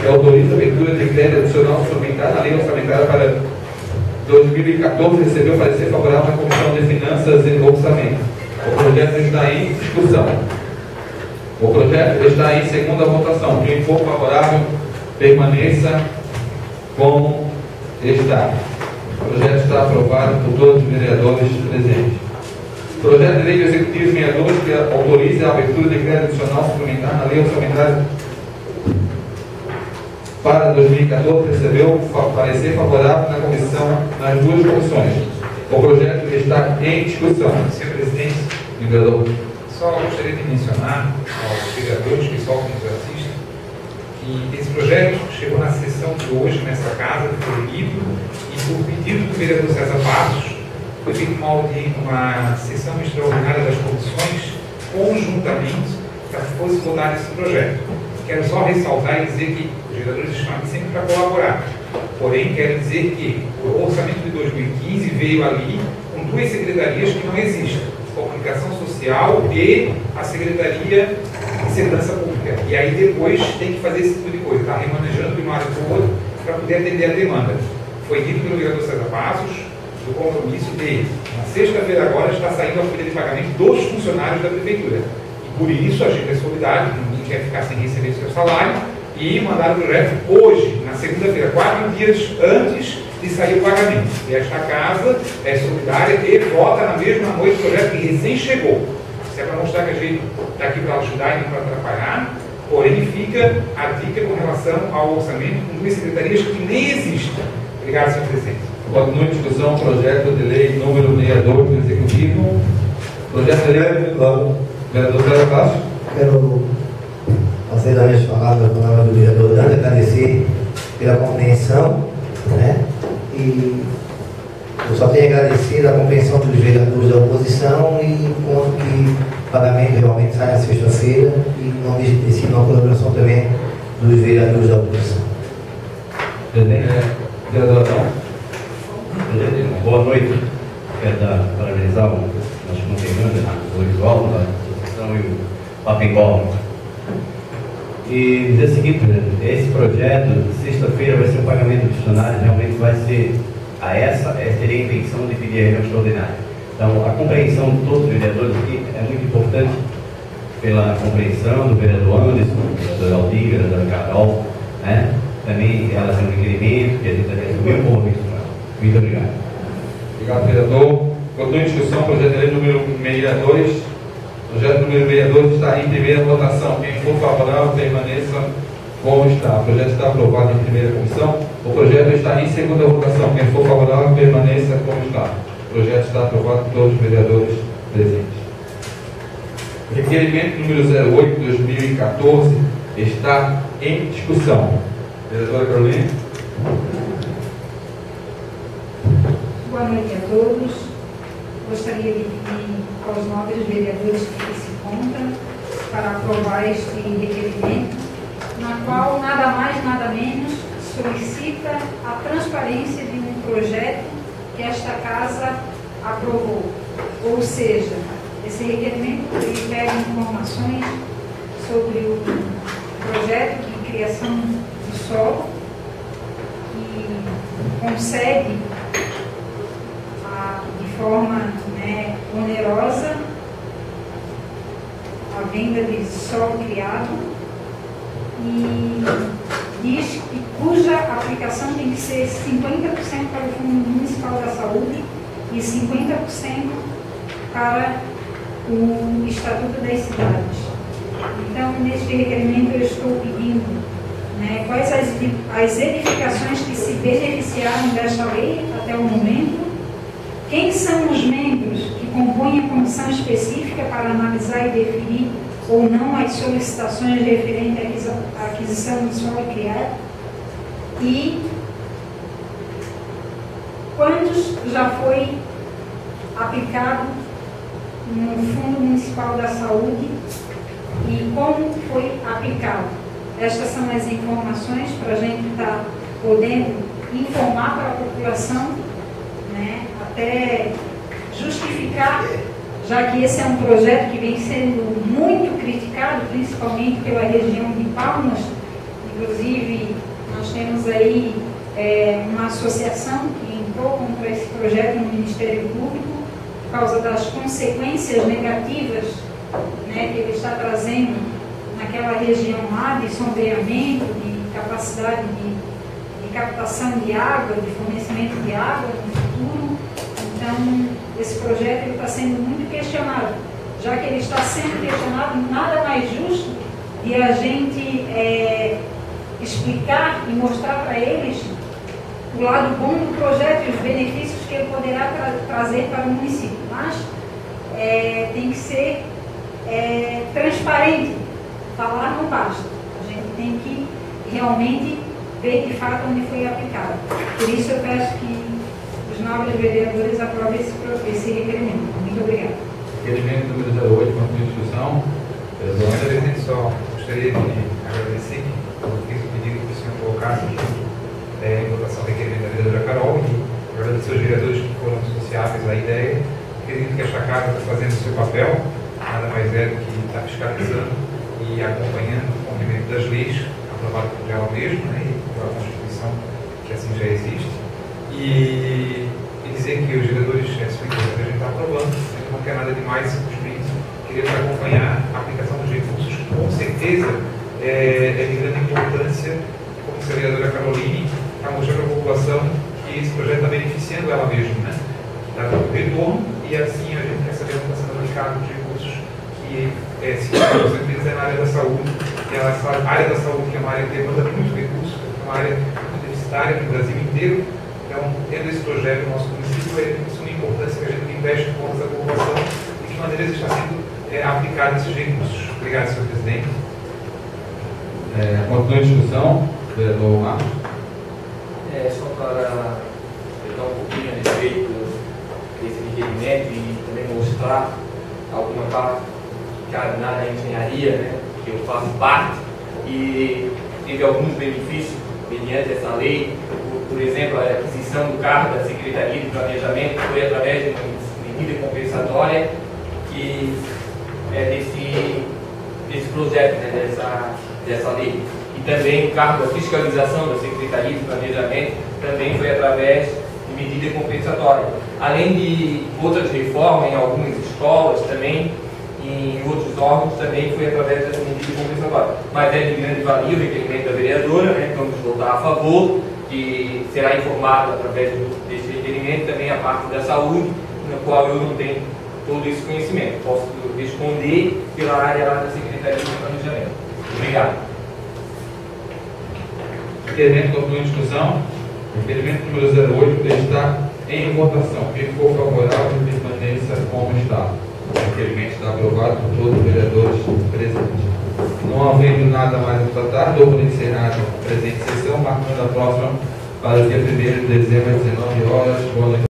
que autoriza a abertura de crédito adicional suplementar na lei orçamentária para 2014, recebeu parecer favorável na Comissão de Finanças e Orçamento. O projeto está em discussão. O projeto está em segunda votação. Quem for favorável, permaneça como está. O projeto está aprovado por todos os vereadores presentes. Projeto de Lei do Executivo 62, que autoriza a abertura de crédito adicional suplementar na Lei Orçamentária para 2014, recebeu parecer favorável nas duas comissões. O projeto está em discussão. Senhor presidente, vereador, só gostaria de mencionar aos vereadores, pessoal que nos assiste, que esse projeto chegou na sessão de hoje, nessa casa, foi lido, e por pedido do vereador César Passos, foi feita uma sessão extraordinária das comissões, conjuntamente, para que fosse votado esse projeto. Quero só ressaltar e dizer que os vereadores estão aqui sempre para colaborar. Porém, quero dizer que o orçamento de 2015 veio ali com duas secretarias que não existem: Comunicação Social e a Secretaria de Segurança Pública. E aí depois tem que fazer esse tipo de coisa, está remanejando de uma área para outra para poder atender a demanda. Foi dito pelo vereador César Passos do compromisso de, na sexta-feira agora, está saindo a folha de pagamento dos funcionários da Prefeitura. E por isso a gente é solidário, ninguém quer ficar sem receber seu salário, e mandaram o projeto hoje, na segunda-feira, 4 dias antes de sair o pagamento. E esta casa é solidária e vota na mesma noite o projeto que recém chegou. Isso é para mostrar que a gente está aqui para ajudar e não para atrapalhar, porém fica a dica com relação ao orçamento com duas secretarias que nem existem. Obrigado, senhor presidente. continua em discussão o projeto de lei número 62 do Executivo. Projeto de lei, vereador César Passos. Quero fazer das minhas palavras, a palavra do vereador Dante, agradecer pela compreensão, né? E eu só tenho agradecido a compreensão dos vereadores da oposição e quanto que o pagamento realmente sai na sexta-feira e não deixe de ter uma colaboração também dos vereadores da oposição. Vereador Adão. Boa noite. Quero parabenizar o nosso conterrâneo, o Orivaldo, da associação e o Papengol. E dizer o seguinte, esse projeto, sexta-feira, vai ser um pagamento de funcionários, realmente vai ser seria a intenção de pedir a reunião extraordinária. Então, a compreensão de todos os vereadores aqui é muito importante, pela compreensão do vereador Anderson, do vereador Aldir, da vereadora Carol, né? Também em relação ao requerimento, que a gente também assumiu um compromisso com ela. Muito obrigado. Obrigado, vereador. Continua em discussão o projeto de lei número 62. O projeto número 62 está em primeira votação. Quem for favorável, permaneça como está. O projeto está aprovado em primeira comissão. O projeto está em segunda votação. Quem for favorável, permaneça como está. O projeto está aprovado por todos os vereadores presentes. Requerimento número 08/2014 está em discussão. Vereadora Carolina. Boa noite a todos. Gostaria de pedir aos nobres vereadores que aqui se encontram para aprovar este requerimento, na qual nada mais, nada menos solicita a transparência de um projeto que esta casa aprovou. Ou seja, esse requerimento pede informações sobre o projeto de criação do solo que concede de forma onerosa a venda de solo criado e diz que cuja aplicação tem que ser 50% para o Fundo Municipal da Saúde e 50% para o Estatuto das Cidades. Então, neste requerimento eu estou pedindo quais as edificações que se beneficiaram desta lei até o momento, quem são os membros que compõem a comissão específica para analisar e definir ou não as solicitações referentes à aquisição do solo criado e quantos já foi aplicado no Fundo Municipal da Saúde e como foi aplicado. Estas são as informações para a gente estar podendo informar para a população, até justificar, já que esse é um projeto que vem sendo muito criticado, principalmente pela região de Palmas, Inclusive, nós temos aí uma associação que entrou contra esse projeto no Ministério Público por causa das consequências negativas, né, que ele está trazendo naquela região lá de sombreamento, de capacidade de captação de água, de fornecimento de água no futuro. Então, esse projeto está sendo muito questionado. Já que ele está sendo questionado, nada mais justo de a gente explicar e mostrar para eles o lado bom do projeto e os benefícios que ele poderá trazer para o município. Mas tem que ser transparente. Falar não basta. A gente tem que realmente ver de fato onde foi aplicado. Por isso eu peço que os nobres vereadores aprovem esse requerimento. Muito obrigada. Requerimento número 08, continua em discussão. Presidente, só gostaria de agradecer que eu fiz o pedido que o senhor colocasse em votação do requerimento da vereadora Carol e agradecer aos vereadores que foram sociáveis à ideia. Acredito que esta casa está fazendo o seu papel, nada mais é do que está fiscalizando e acompanhando o cumprimento das leis aprovadas por ela mesma, né, e pela Constituição, que assim já existe. E dizer que os vereadores, que a gente está aprovando, não quer nada demais, simplesmente queremos acompanhar a aplicação dos recursos, que com certeza é de grande importância, como a vereadora Caroline está mostrando à população que esse projeto está beneficiando ela mesma, né? Está dando retorno e assim a gente quer saber como está sendo aplicado os recursos que 50% deles é na área da saúde, e a área da saúde que é uma área que demanda muito recursos, é uma área muito deficitária no Brasil inteiro. Então, tendo esse projeto no nosso município, é de suma importância que a gente investe em contas da população e de que maneiras está sendo aplicado esses recursos. Obrigado, senhor presidente. Continua em discussão, vereador Marcos. Só para dar um pouquinho a respeito desse requerimento e também mostrar alguma parte que cabe na área da engenharia, né, que eu faço parte, e teve alguns benefícios mediante essa lei. Por exemplo, a aquisição do cargo da Secretaria de Planejamento foi através de uma medida compensatória que é desse projeto, né, dessa lei. E também o cargo da fiscalização da Secretaria de Planejamento também foi através de medida compensatória. Além de outras reformas em algumas escolas também, em outros órgãos também foi através dessa medida compensatória. Mas é de grande valia o requerimento da vereadora, né, vamos votar a favor, que será informado através desse requerimento também a parte da saúde, na qual eu não tenho todo esse conhecimento. Posso responder pela área lá da Secretaria de Planejamento. Obrigado. Requerimento continua em discussão. Requerimento número 08 está em votação. Quem for favorável, permaneça como está. O requerimento está aprovado por todos os vereadores presentes. Não havendo nada mais a tratar, dou por encerrada a presente sessão, marcando a próxima para o dia 1º de dezembro, às 19 horas. Boa noite.